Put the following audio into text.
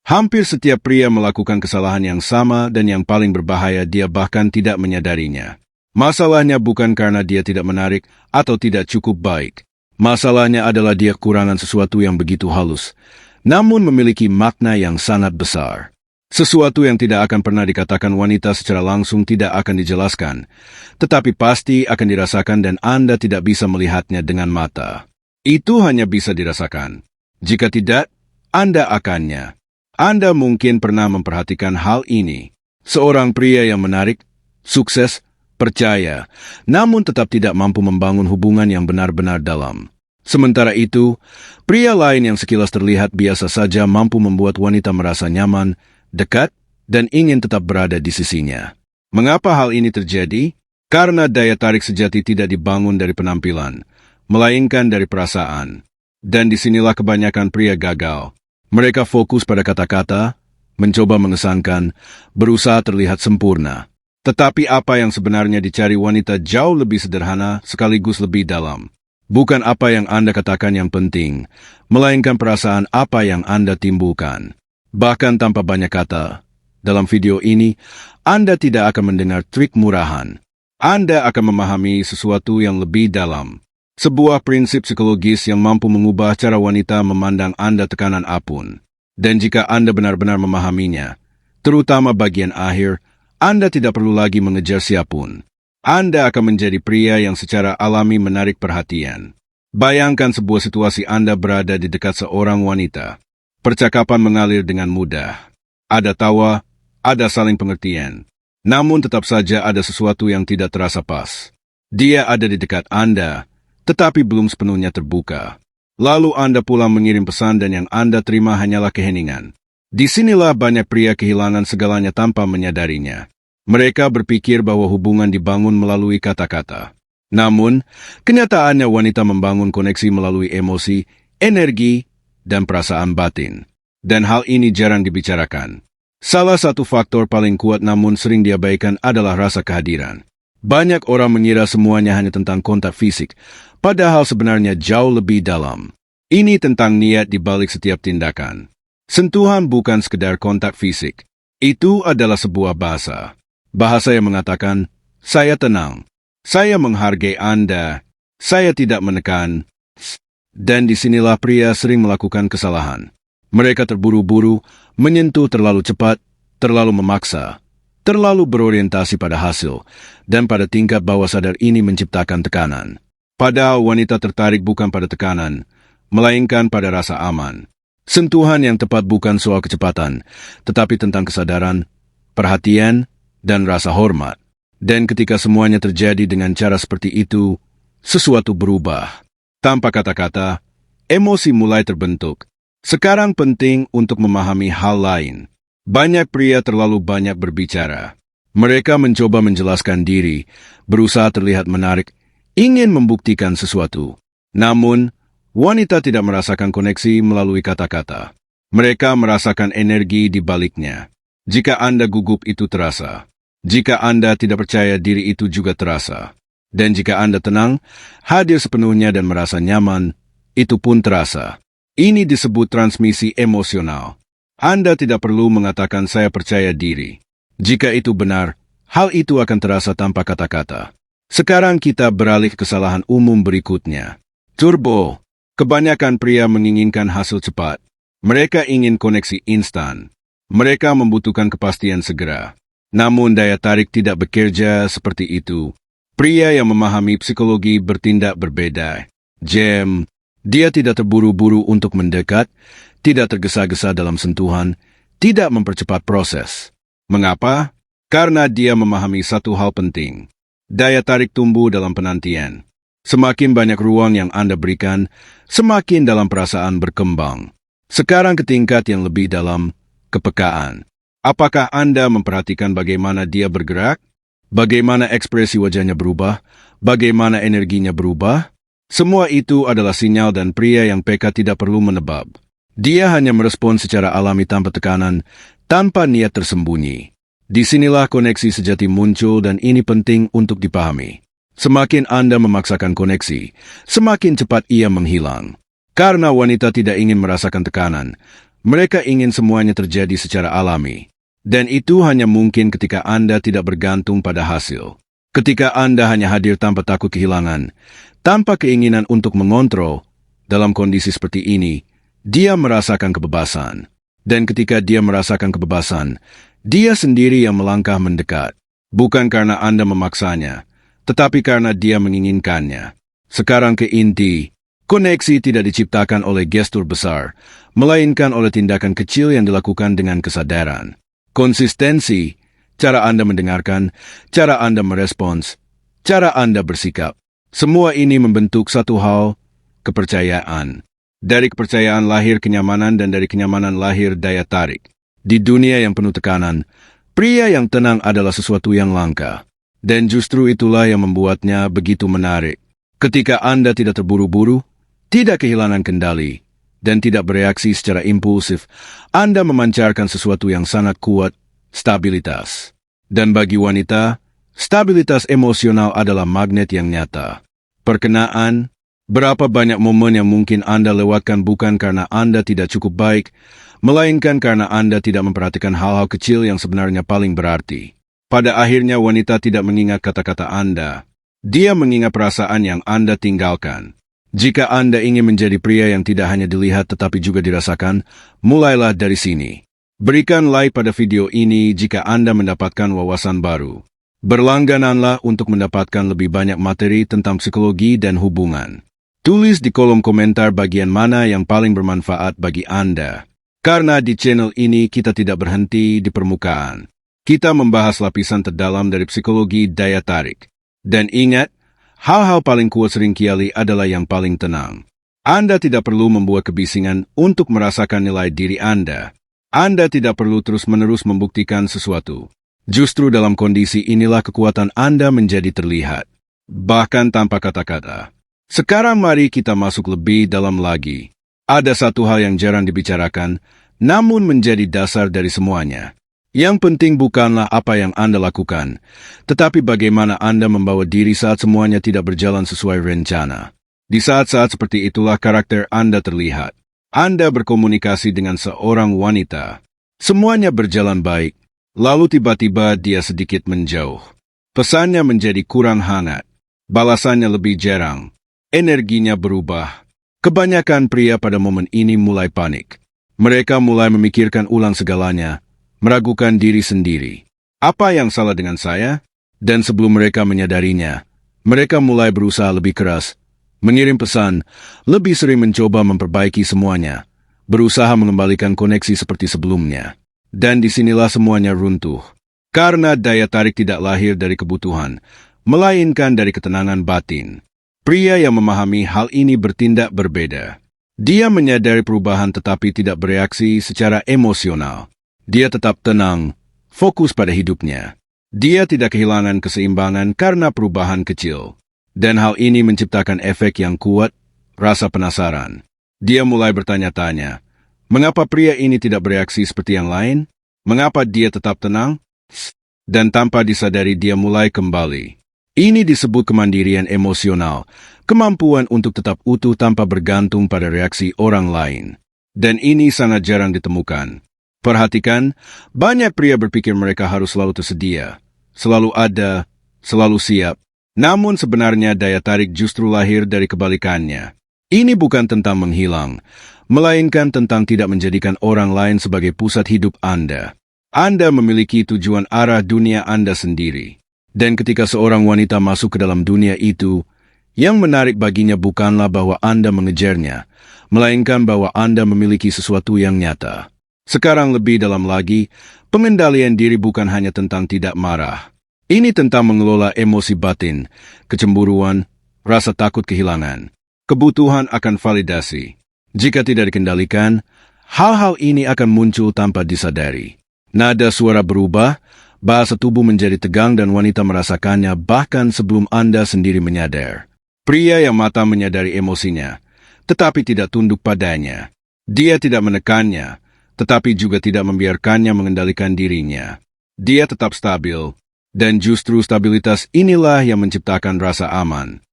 Hampir setiap pria melakukan kesalahan yang sama dan yang paling berbahaya dia bahkan tidak menyadarinya. Masalahnya bukan karena dia tidak menarik atau tidak cukup baik. Masalahnya adalah dia kekurangan sesuatu yang begitu halus, namun memiliki makna yang sangat besar. Sesuatu yang tidak akan pernah dikatakan wanita secara langsung tidak akan dijelaskan, tetapi pasti akan dirasakan dan Anda tidak bisa melihatnya dengan mata. Itu hanya bisa dirasakan. Jika tidak, Anda akannya. Anda mungkin pernah memperhatikan hal ini. Seorang pria yang menarik, sukses, percaya, namun tetap tidak mampu membangun hubungan yang benar-benar dalam. Sementara itu, pria lain yang sekilas terlihat biasa saja mampu membuat wanita merasa nyaman, dekat, dan ingin tetap berada di sisinya. Mengapa hal ini terjadi? Karena daya tarik sejati tidak dibangun dari penampilan, melainkan dari perasaan. Dan disinilah kebanyakan pria gagal. Mereka fokus pada kata-kata, mencoba mengesankan, berusaha terlihat sempurna. Tetapi apa yang sebenarnya dicari wanita jauh lebih sederhana sekaligus lebih dalam. Bukan apa yang Anda katakan yang penting, melainkan perasaan apa yang Anda timbulkan. Bahkan tanpa banyak kata, dalam video ini, Anda tidak akan mendengar trik murahan. Anda akan memahami sesuatu yang lebih dalam. Sebuah prinsip psikologis yang mampu mengubah cara wanita memandang Anda tekanan apapun. Dan jika Anda benar-benar memahaminya, terutama bagian akhir, Anda tidak perlu lagi mengejar siapapun. Anda akan menjadi pria yang secara alami menarik perhatian. Bayangkan sebuah situasi Anda berada di dekat seorang wanita. Percakapan mengalir dengan mudah. Ada tawa, ada saling pengertian. Namun tetap saja ada sesuatu yang tidak terasa pas. Dia ada di dekat Anda, tetapi belum sepenuhnya terbuka. Lalu Anda pulang mengirim pesan dan yang Anda terima hanyalah keheningan. Disinilah banyak pria kehilangan segalanya tanpa menyadarinya. Mereka berpikir bahwa hubungan dibangun melalui kata-kata. Namun, kenyataannya wanita membangun koneksi melalui emosi, energi, dan perasaan batin. Dan hal ini jarang dibicarakan. Salah satu faktor paling kuat namun sering diabaikan adalah rasa kehadiran. Banyak orang mengira semuanya hanya tentang kontak fisik, padahal sebenarnya jauh lebih dalam. Ini tentang niat di balik setiap tindakan. Sentuhan bukan sekedar kontak fisik. Itu adalah sebuah bahasa. Bahasa yang mengatakan, saya tenang, saya menghargai Anda, saya tidak menekan. Dan disinilah pria sering melakukan kesalahan. Mereka terburu-buru, menyentuh terlalu cepat, terlalu memaksa. Terlalu berorientasi pada hasil, dan pada tingkat bawah sadar ini menciptakan tekanan. Padahal wanita tertarik bukan pada tekanan, melainkan pada rasa aman. Sentuhan yang tepat bukan soal kecepatan, tetapi tentang kesadaran, perhatian, dan rasa hormat. Dan ketika semuanya terjadi dengan cara seperti itu, sesuatu berubah. Tanpa kata-kata, emosi mulai terbentuk. Sekarang penting untuk memahami hal lain. Banyak pria terlalu banyak berbicara. Mereka mencoba menjelaskan diri, berusaha terlihat menarik, ingin membuktikan sesuatu. Namun, wanita tidak merasakan koneksi melalui kata-kata. Mereka merasakan energi di baliknya. Jika Anda gugup itu terasa. Jika Anda tidak percaya diri itu juga terasa. Dan jika Anda tenang, hadir sepenuhnya dan merasa nyaman, itu pun terasa. Ini disebut transmisi emosional. Anda tidak perlu mengatakan saya percaya diri. Jika itu benar, hal itu akan terasa tanpa kata-kata. Sekarang kita beralih ke kesalahan umum berikutnya. Turbo. Kebanyakan pria menginginkan hasil cepat. Mereka ingin koneksi instan. Mereka membutuhkan kepastian segera. Namun daya tarik tidak bekerja seperti itu. Pria yang memahami psikologi bertindak berbeda. Dia tidak terburu-buru untuk mendekat, tidak tergesa-gesa dalam sentuhan, tidak mempercepat proses. Mengapa? Karena dia memahami satu hal penting. Daya tarik tumbuh dalam penantian. Semakin banyak ruang yang Anda berikan, semakin dalam perasaan berkembang. Sekarang ke tingkat yang lebih dalam, kepekaan. Apakah Anda memperhatikan bagaimana dia bergerak? Bagaimana ekspresi wajahnya berubah? Bagaimana energinya berubah? Semua itu adalah sinyal dan pria yang peka tidak perlu menebak. Dia hanya merespon secara alami tanpa tekanan, tanpa niat tersembunyi. Disinilah koneksi sejati muncul dan ini penting untuk dipahami. Semakin Anda memaksakan koneksi, semakin cepat ia menghilang. Karena wanita tidak ingin merasakan tekanan, Mereka ingin semuanya terjadi secara alami. Dan itu hanya mungkin ketika Anda tidak bergantung pada hasil. Ketika Anda hanya hadir tanpa takut kehilangan, tanpa keinginan untuk mengontrol, dalam kondisi seperti ini, dia merasakan kebebasan. Dan ketika dia merasakan kebebasan, dia sendiri yang melangkah mendekat. Bukan karena Anda memaksanya, tetapi karena dia menginginkannya. Sekarang ke inti. Koneksi tidak diciptakan oleh gestur besar, melainkan oleh tindakan kecil yang dilakukan dengan kesadaran. Konsistensi, cara Anda mendengarkan, cara Anda merespons, cara Anda bersikap. Semua ini membentuk satu hal, kepercayaan. Dari kepercayaan lahir kenyamanan dan dari kenyamanan lahir daya tarik. Di dunia yang penuh tekanan, pria yang tenang adalah sesuatu yang langka. Dan justru itulah yang membuatnya begitu menarik. Ketika Anda tidak terburu-buru, tidak kehilangan kendali, dan tidak bereaksi secara impulsif, Anda memancarkan sesuatu yang sangat kuat, stabilitas. Dan bagi wanita, stabilitas emosional adalah magnet yang nyata. Perkenaan, berapa banyak momen yang mungkin Anda lewatkan bukan karena Anda tidak cukup baik, melainkan karena Anda tidak memperhatikan hal-hal kecil yang sebenarnya paling berarti. Pada akhirnya wanita tidak mengingat kata-kata Anda. Dia mengingat perasaan yang Anda tinggalkan. Jika Anda ingin menjadi pria yang tidak hanya dilihat tetapi juga dirasakan, mulailah dari sini. Berikan like pada video ini jika Anda mendapatkan wawasan baru. Berlanggananlah untuk mendapatkan lebih banyak materi tentang psikologi dan hubungan. Tulis di kolom komentar bagian mana yang paling bermanfaat bagi Anda. Karena di channel ini kita tidak berhenti di permukaan. Kita membahas lapisan terdalam dari psikologi daya tarik. Dan ingat, hal-hal paling kuat seringkali adalah yang paling tenang. Anda tidak perlu membuat kebisingan untuk merasakan nilai diri Anda. Anda tidak perlu terus-menerus membuktikan sesuatu. Justru dalam kondisi inilah kekuatan Anda menjadi terlihat. Bahkan tanpa kata-kata. Sekarang mari kita masuk lebih dalam lagi. Ada satu hal yang jarang dibicarakan, namun menjadi dasar dari semuanya. Yang penting bukanlah apa yang Anda lakukan, tetapi bagaimana Anda membawa diri saat semuanya tidak berjalan sesuai rencana. Di saat-saat seperti itulah karakter Anda terlihat. Anda berkomunikasi dengan seorang wanita. Semuanya berjalan baik, lalu tiba-tiba dia sedikit menjauh. Pesannya menjadi kurang hangat. Balasannya lebih jarang. Energinya berubah. Kebanyakan pria pada momen ini mulai panik. Mereka mulai memikirkan ulang segalanya, meragukan diri sendiri. Apa yang salah dengan saya? Dan sebelum mereka menyadarinya, mereka mulai berusaha lebih keras, mengirim pesan, lebih sering mencoba memperbaiki semuanya, berusaha mengembalikan koneksi seperti sebelumnya. Dan disinilah semuanya runtuh. Karena daya tarik tidak lahir dari kebutuhan, melainkan dari ketenangan batin. Pria yang memahami hal ini bertindak berbeda. Dia menyadari perubahan tetapi tidak bereaksi secara emosional. Dia tetap tenang, fokus pada hidupnya. Dia tidak kehilangan keseimbangan karena perubahan kecil. Dan hal ini menciptakan efek yang kuat, rasa penasaran. Dia mulai bertanya-tanya, mengapa pria ini tidak bereaksi seperti yang lain? Mengapa dia tetap tenang? Dan tanpa disadari dia mulai kembali. Ini disebut kemandirian emosional, kemampuan untuk tetap utuh tanpa bergantung pada reaksi orang lain. Dan ini sangat jarang ditemukan. Perhatikan, banyak pria berpikir mereka harus selalu tersedia, selalu ada, selalu siap. Namun sebenarnya daya tarik justru lahir dari kebalikannya. Ini bukan tentang menghilang, melainkan tentang tidak menjadikan orang lain sebagai pusat hidup Anda. Anda memiliki tujuan arah dunia Anda sendiri. Dan ketika seorang wanita masuk ke dalam dunia itu, yang menarik baginya bukanlah bahwa Anda mengejarnya, melainkan bahwa Anda memiliki sesuatu yang nyata. Sekarang lebih dalam lagi, pengendalian diri bukan hanya tentang tidak marah. Ini tentang mengelola emosi batin, kecemburuan, rasa takut kehilangan, kebutuhan akan validasi. Jika tidak dikendalikan, hal-hal ini akan muncul tanpa disadari. Nada suara berubah, bahasa tubuh menjadi tegang dan wanita merasakannya bahkan sebelum Anda sendiri menyadar. Pria yang matang menyadari emosinya, tetapi tidak tunduk padanya. Dia tidak menekannya, tetapi juga tidak membiarkannya mengendalikan dirinya. Dia tetap stabil, dan justru stabilitas inilah yang menciptakan rasa aman.